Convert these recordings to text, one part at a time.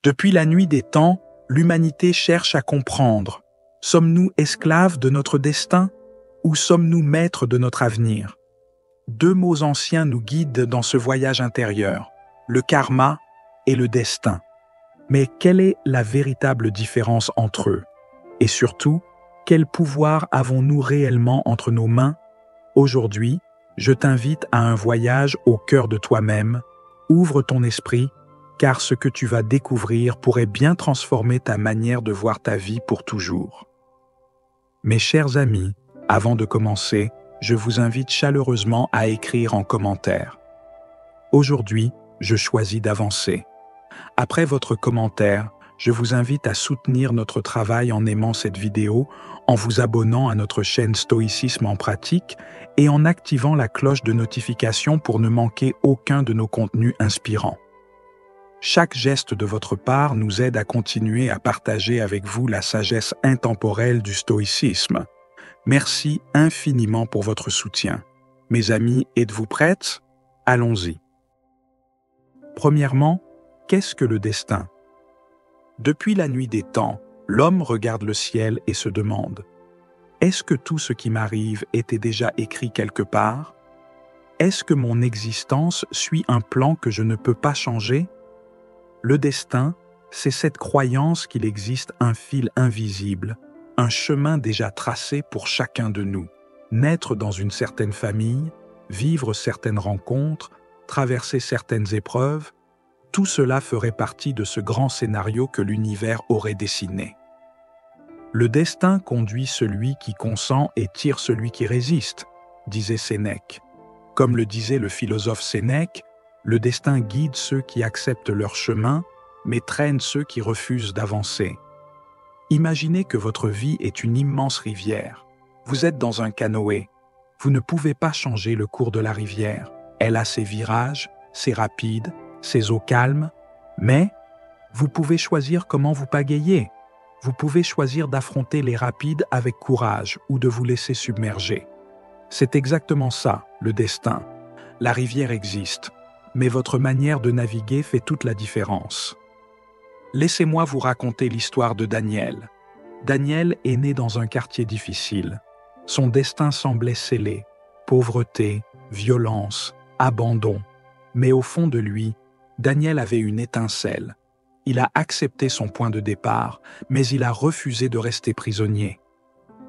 Depuis la nuit des temps, l'humanité cherche à comprendre. Sommes-nous esclaves de notre destin ou sommes-nous maîtres de notre avenir? Deux mots anciens nous guident dans ce voyage intérieur, le karma et le destin. Mais quelle est la véritable différence entre eux? Et surtout, quel pouvoir avons-nous réellement entre nos mains? Aujourd'hui, je t'invite à un voyage au cœur de toi-même. Ouvre ton esprit, car ce que tu vas découvrir pourrait bien transformer ta manière de voir ta vie pour toujours. Mes chers amis, avant de commencer, je vous invite chaleureusement à écrire en commentaire. Aujourd'hui, je choisis d'avancer. Après votre commentaire, je vous invite à soutenir notre travail en aimant cette vidéo, en vous abonnant à notre chaîne Stoïcisme en pratique et en activant la cloche de notification pour ne manquer aucun de nos contenus inspirants. Chaque geste de votre part nous aide à continuer à partager avec vous la sagesse intemporelle du stoïcisme. Merci infiniment pour votre soutien. Mes amis, êtes-vous prêtes? Allons-y. Premièrement, qu'est-ce que le destin? Depuis la nuit des temps, l'homme regarde le ciel et se demande « Est-ce que tout ce qui m'arrive était déjà écrit quelque part? Est-ce que mon existence suit un plan que je ne peux pas changer ?» Le destin, c'est cette croyance qu'il existe un fil invisible, un chemin déjà tracé pour chacun de nous. Naître dans une certaine famille, vivre certaines rencontres, traverser certaines épreuves, tout cela ferait partie de ce grand scénario que l'univers aurait dessiné. Le destin conduit celui qui consent et tire celui qui résiste, disait Sénèque. Comme le disait le philosophe Sénèque, le destin guide ceux qui acceptent leur chemin, mais traîne ceux qui refusent d'avancer. Imaginez que votre vie est une immense rivière. Vous êtes dans un canoë. Vous ne pouvez pas changer le cours de la rivière. Elle a ses virages, ses rapides, ses eaux calmes, mais vous pouvez choisir comment vous pagayer. Vous pouvez choisir d'affronter les rapides avec courage ou de vous laisser submerger. C'est exactement ça, le destin. La rivière existe, mais votre manière de naviguer fait toute la différence. Laissez-moi vous raconter l'histoire de Daniel. Daniel est né dans un quartier difficile. Son destin semblait scellé. Pauvreté, violence, abandon. Mais au fond de lui, Daniel avait une étincelle. Il a accepté son point de départ, mais il a refusé de rester prisonnier.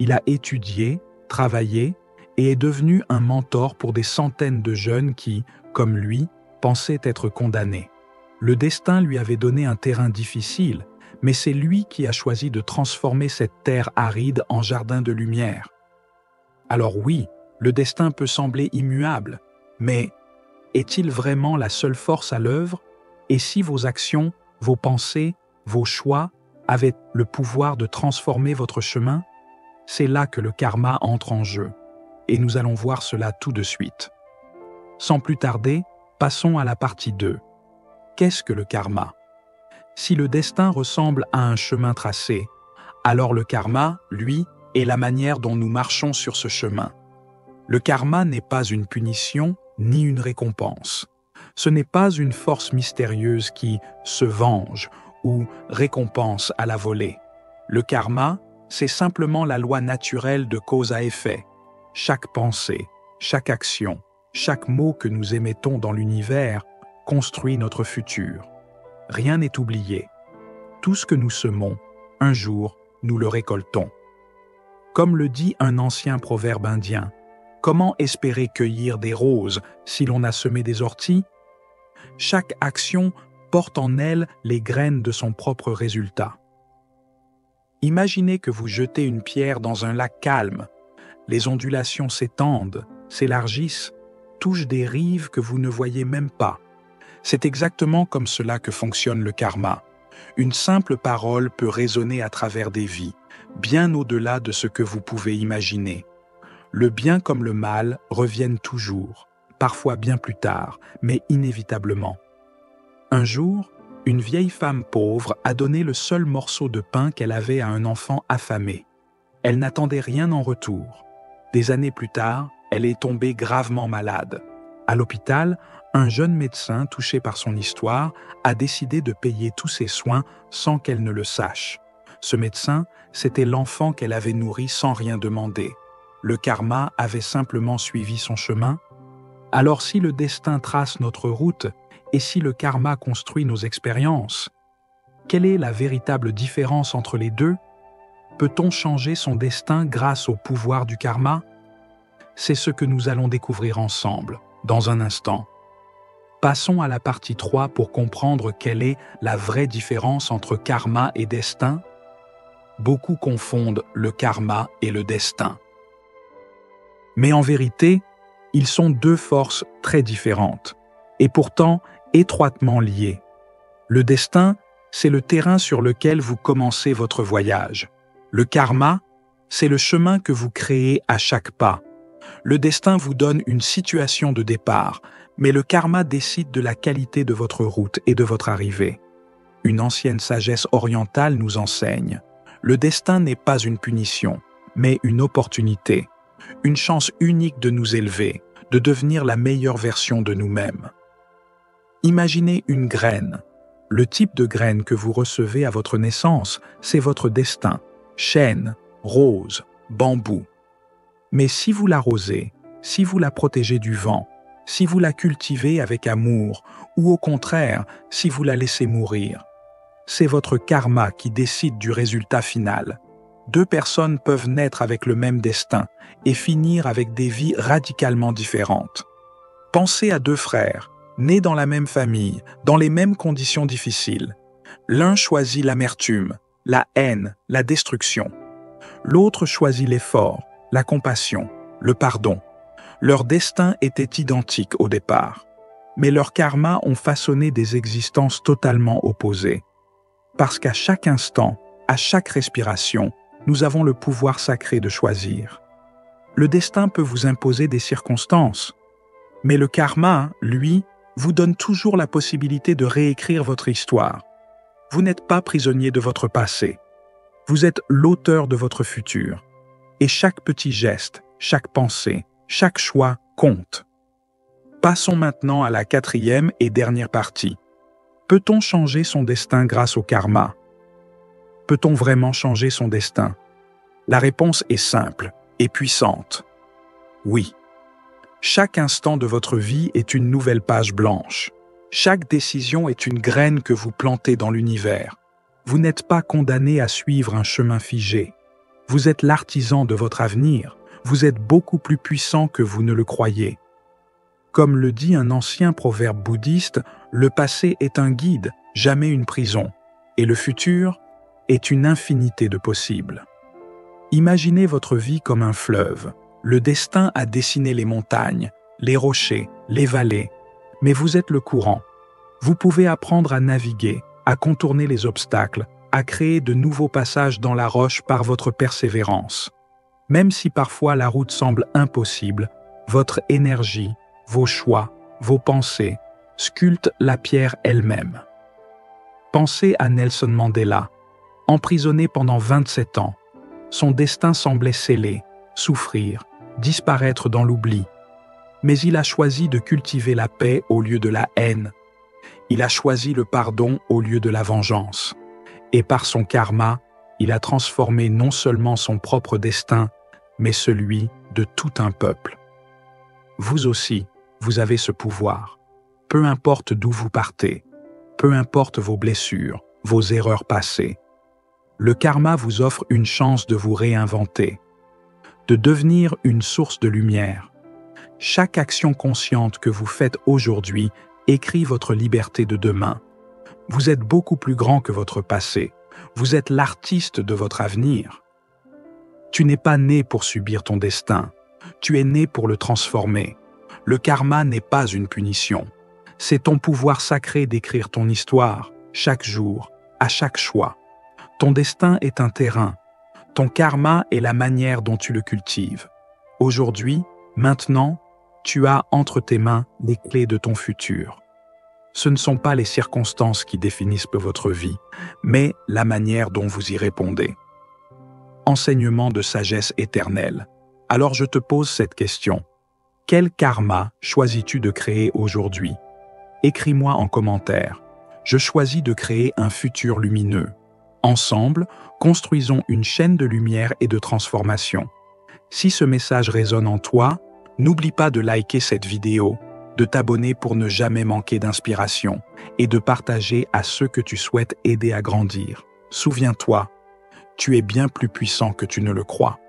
Il a étudié, travaillé et est devenu un mentor pour des centaines de jeunes qui, comme lui, pensaient être condamnés. Le destin lui avait donné un terrain difficile, mais c'est lui qui a choisi de transformer cette terre aride en jardin de lumière. Alors oui, le destin peut sembler immuable, mais est-il vraiment la seule force à l'œuvre? Et si vos actions, vos pensées, vos choix avaient le pouvoir de transformer votre chemin? C'est là que le karma entre en jeu, et nous allons voir cela tout de suite. Sans plus tarder, passons à la partie 2. Qu'est-ce que le karma? Si le destin ressemble à un chemin tracé, alors le karma, lui, est la manière dont nous marchons sur ce chemin. Le karma n'est pas une punition ni une récompense. Ce n'est pas une force mystérieuse qui se venge ou récompense à la volée. Le karma, c'est simplement la loi naturelle de cause à effet. Chaque pensée, chaque action, chaque mot que nous émettons dans l'univers construit notre futur. Rien n'est oublié. Tout ce que nous semons, un jour, nous le récoltons. Comme le dit un ancien proverbe indien, comment espérer cueillir des roses si l'on a semé des orties? Chaque action porte en elle les graines de son propre résultat. Imaginez que vous jetez une pierre dans un lac calme. Les ondulations s'étendent, s'élargissent, touchent des rives que vous ne voyez même pas. C'est exactement comme cela que fonctionne le karma. Une simple parole peut résonner à travers des vies, bien au-delà de ce que vous pouvez imaginer. Le bien comme le mal reviennent toujours, parfois bien plus tard, mais inévitablement. Un jour, une vieille femme pauvre a donné le seul morceau de pain qu'elle avait à un enfant affamé. Elle n'attendait rien en retour. Des années plus tard, elle est tombée gravement malade. À l'hôpital, Un jeune médecin touché par son histoire a décidé de payer tous ses soins sans qu'elle ne le sache. Ce médecin, c'était l'enfant qu'elle avait nourri sans rien demander. Le karma avait simplement suivi son chemin. Alors si le destin trace notre route et si le karma construit nos expériences, quelle est la véritable différence entre les deux? Peut-on changer son destin grâce au pouvoir du karma? C'est ce que nous allons découvrir ensemble, dans un instant. Passons à la partie 3 pour comprendre quelle est la vraie différence entre karma et destin. Beaucoup confondent le karma et le destin. Mais en vérité, ils sont deux forces très différentes, et pourtant étroitement liées. Le destin, c'est le terrain sur lequel vous commencez votre voyage. Le karma, c'est le chemin que vous créez à chaque pas. Le destin vous donne une situation de départ, mais le karma décide de la qualité de votre route et de votre arrivée. Une ancienne sagesse orientale nous enseigne. Le destin n'est pas une punition, mais une opportunité, une chance unique de nous élever, de devenir la meilleure version de nous-mêmes. Imaginez une graine. Le type de graine que vous recevez à votre naissance, c'est votre destin. Chêne, rose, bambou. Mais si vous l'arrosez, si vous la protégez du vent, si vous la cultivez avec amour, ou au contraire, si vous la laissez mourir, c'est votre karma qui décide du résultat final. Deux personnes peuvent naître avec le même destin et finir avec des vies radicalement différentes. Pensez à deux frères, nés dans la même famille, dans les mêmes conditions difficiles. L'un choisit l'amertume, la haine, la destruction. L'autre choisit l'effort, la compassion, le pardon. Leur destin était identique au départ, mais leurs karmas ont façonné des existences totalement opposées. Parce qu'à chaque instant, à chaque respiration, nous avons le pouvoir sacré de choisir. Le destin peut vous imposer des circonstances, mais le karma, lui, vous donne toujours la possibilité de réécrire votre histoire. Vous n'êtes pas prisonnier de votre passé. Vous êtes l'auteur de votre futur. Et chaque petit geste, chaque pensée, chaque choix compte. Passons maintenant à la 4e et dernière partie. Peut-on changer son destin grâce au karma? Peut-on vraiment changer son destin? La réponse est simple et puissante. Oui. Chaque instant de votre vie est une nouvelle page blanche. Chaque décision est une graine que vous plantez dans l'univers. Vous n'êtes pas condamné à suivre un chemin figé. Vous êtes l'artisan de votre avenir. Vous êtes beaucoup plus puissant que vous ne le croyez. Comme le dit un ancien proverbe bouddhiste, le passé est un guide, jamais une prison, et le futur est une infinité de possibles. Imaginez votre vie comme un fleuve. Le destin a dessiné les montagnes, les rochers, les vallées, mais vous êtes le courant. Vous pouvez apprendre à naviguer, à contourner les obstacles, à créer de nouveaux passages dans la roche par votre persévérance. Même si parfois la route semble impossible, votre énergie, vos choix, vos pensées sculptent la pierre elle-même. Pensez à Nelson Mandela, emprisonné pendant 27 ans. Son destin semblait scellé, souffrir, disparaître dans l'oubli. Mais il a choisi de cultiver la paix au lieu de la haine. Il a choisi le pardon au lieu de la vengeance. Et par son karma, il a transformé non seulement son propre destin, mais celui de tout un peuple. Vous aussi, vous avez ce pouvoir. Peu importe d'où vous partez, peu importe vos blessures, vos erreurs passées. Le karma vous offre une chance de vous réinventer, de devenir une source de lumière. Chaque action consciente que vous faites aujourd'hui écrit votre liberté de demain. Vous êtes beaucoup plus grand que votre passé. Vous êtes l'artiste de votre avenir. Tu n'es pas né pour subir ton destin. Tu es né pour le transformer. Le karma n'est pas une punition. C'est ton pouvoir sacré d'écrire ton histoire, chaque jour, à chaque choix. Ton destin est un terrain. Ton karma est la manière dont tu le cultives. Aujourd'hui, maintenant, tu as entre tes mains les clés de ton futur. Ce ne sont pas les circonstances qui définissent votre vie, mais la manière dont vous y répondez. Enseignement de sagesse éternelle. Alors je te pose cette question. Quel karma choisis-tu de créer aujourd'hui? Écris-moi en commentaire. Je choisis de créer un futur lumineux. Ensemble, construisons une chaîne de lumière et de transformation. Si ce message résonne en toi, n'oublie pas de liker cette vidéo, de t'abonner pour ne jamais manquer d'inspiration et de partager à ceux que tu souhaites aider à grandir. Souviens-toi, tu es bien plus puissant que tu ne le crois.